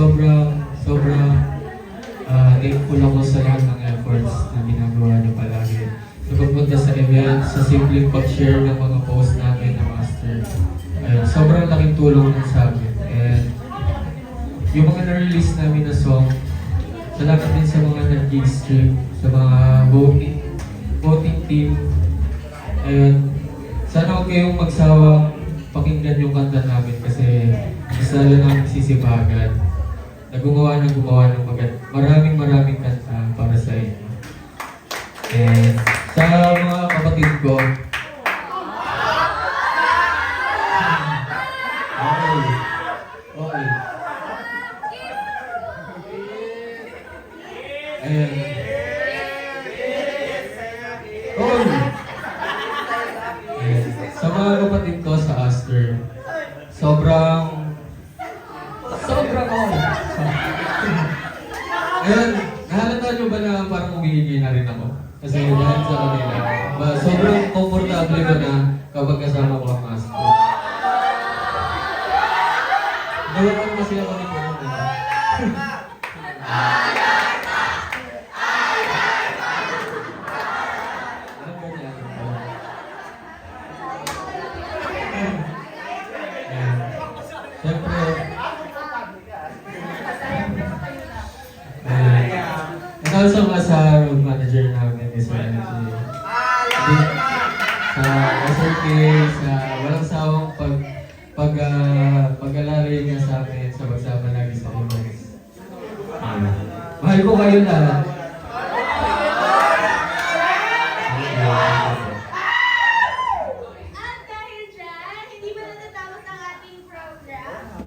sobrang thankful ako sa lahat ng efforts na ginagawa niyo palagi. Sa pagpunta sa event, sa simpleng pag-share ng mga post namin na master. Ayun, sobrang laking tulong nun sa amin. And yung mga na-release namin na song, salamat din sa mga nag-gig-stream, sa mga voting team. Ayun, sana huwag kayong magsawang pakinggan yung kanta namin kasi mas lalo namin sisipagan. Gumawa ng maraming kanta para sa inyo. And sa mga kapatid ko, okay. Ayan. Ayan. Sa mga kapatid ko sa Aster, sobrang Ayan, nahalata nyo ba na parang umihigi na rin ako? Kasi dahil sa kanila, sobrang komportable ko na kapag kasama ko ang Aster. Nawakan kasi ako ni Kuya. Siyempre, and also sa road manager namin is sa SRK, sa walang sawang pag-alala niya sa amin sa pagsama lagi sa events. Mahal ko kayo lahat.